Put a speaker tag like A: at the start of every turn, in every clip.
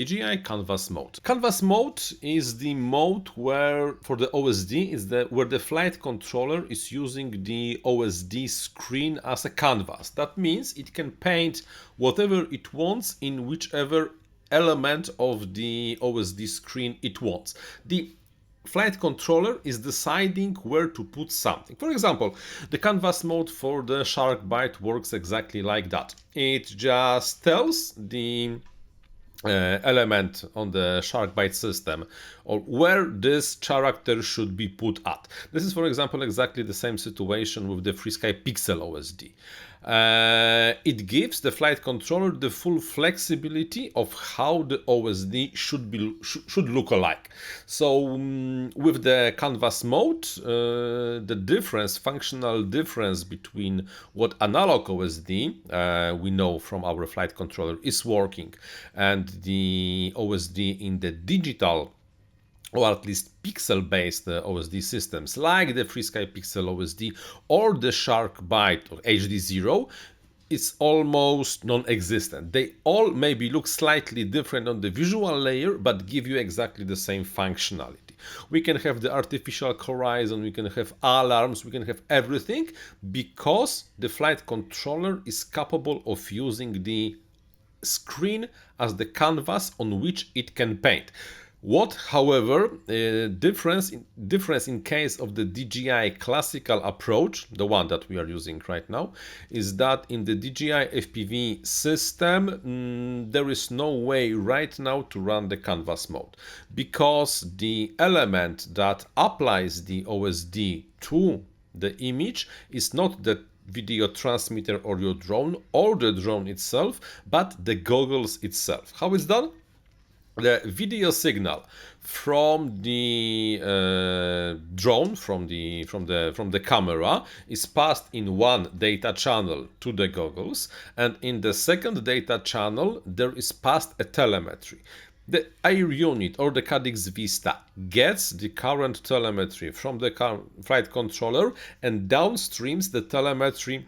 A: DJI Canvas mode. Canvas mode is the mode where, for the OSD, where the flight controller is using the OSD screen as a canvas. That means it can paint whatever it wants in whichever element of the OSD screen it wants. The flight controller is deciding where to put something. For example, the canvas mode for the shark bite works exactly like that. It just tells the element on the shark bite system or where this character should be put at. This is, for example, exactly the same situation with the FreeSky Pixel OSD. It gives the flight controller the full flexibility of how the OSD should look alike. So with the canvas mode, the functional difference between what analog OSD we know from our flight controller is working and the OSD in the digital, or at least pixel-based OSD systems like the FreeSky Pixel OSD or the Shark Bite or HD0, it's almost non-existent. They all maybe look slightly different on the visual layer, but give you exactly the same functionality. We can have the artificial horizon, we can have alarms, we can have everything because the flight controller is capable of using the screen as the canvas on which it can paint. What, however, difference in case of the DJI classical approach, the one that we are using right now, is that in the DJI FPV system, there is no way right now to run the canvas mode because the element that applies the OSD to the image is not the video transmitter or your drone or the drone itself, but the goggles itself. How it's done? The video signal from the drone, from the camera, is passed in one data channel to the goggles, and in the second data channel there is passed a telemetry. The air unit or the Cadix Vista gets the current telemetry from the flight controller and downstreams the telemetry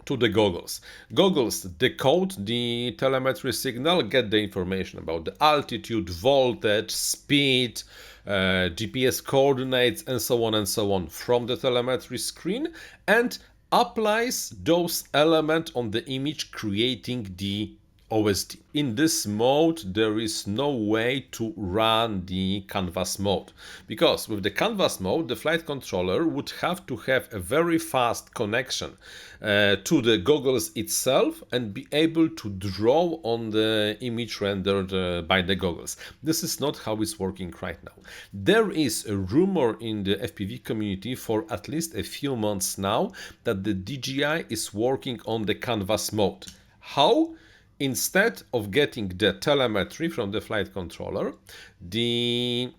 A: to the goggles. Goggles decode the telemetry signal, get the information about the altitude, voltage, speed, GPS coordinates, and so on from the telemetry screen, and applies those elements on the image, creating the OSD. In this mode, there is no way to run the canvas mode because with the canvas mode, the flight controller would have to have a very fast connection to the goggles itself and be able to draw on the image rendered by the goggles. This is not how it's working right now. There is a rumor in the FPV community for at least a few months now that the DJI is working on the canvas mode. How? Instead of getting the telemetry from the flight controller, the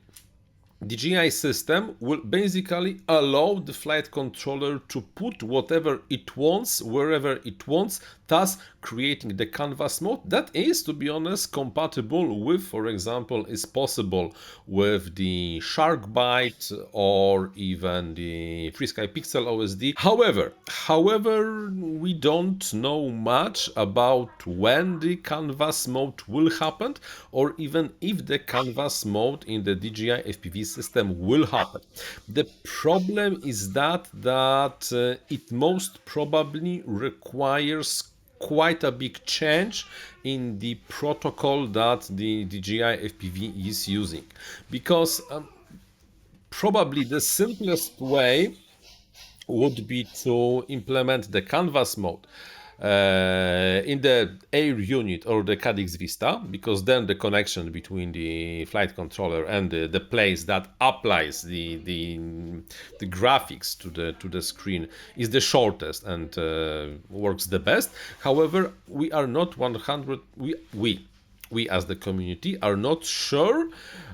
A: DJI system will basically allow the flight controller to put whatever it wants, wherever it wants, thus creating the canvas mode that is, to be honest, compatible with, for example, is possible with the Shark Bite or even the FreeSky Pixel OSD. However, we don't know much about when the canvas mode will happen or even if the canvas mode in the DJI FPV system will happen. The problem is that it most probably requires quite a big change in the protocol that the DJI FPV is using, because probably the simplest way would be to implement the canvas mode in the air unit or the Cadix Vista, because then the connection between the flight controller and the place that applies the graphics to the screen is the shortest and works the best. However, we are not 100. We as the community are not sure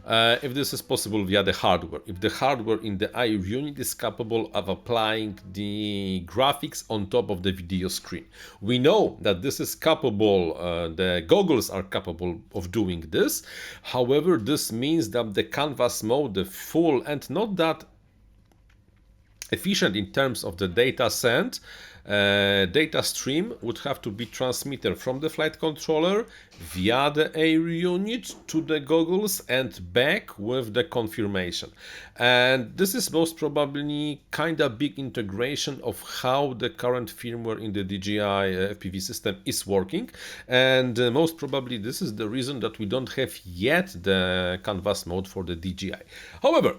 A: if this is possible via the hardware. If the hardware in the air unit is capable of applying the graphics on top of the video screen. We know that this is capable, the goggles are capable of doing this. However, this means that the canvas mode, the full and not that efficient in terms of the data sent, Data stream would have to be transmitted from the flight controller via the air unit to the goggles and back with the confirmation. And this is most probably kind of big integration of how the current firmware in the DJI FPV system is working. And most probably this is the reason that we don't have yet the canvas mode for the DJI. However,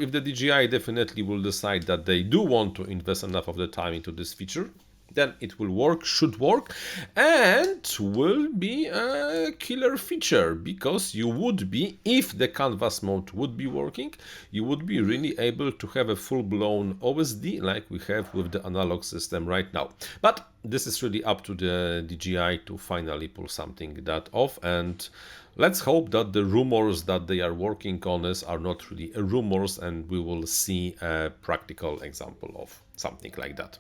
A: if the DJI definitely will decide that they do want to invest enough of the time into this feature, then it will work, should work, and will be a killer feature, because you would be, if the canvas mode would be working, you would be really able to have a full-blown OSD like we have with the analog system right now. But this is really up to the DJI to finally pull something that off, and let's hope that the rumors that they are working on this are not really rumors, and we will see a practical example of something like that.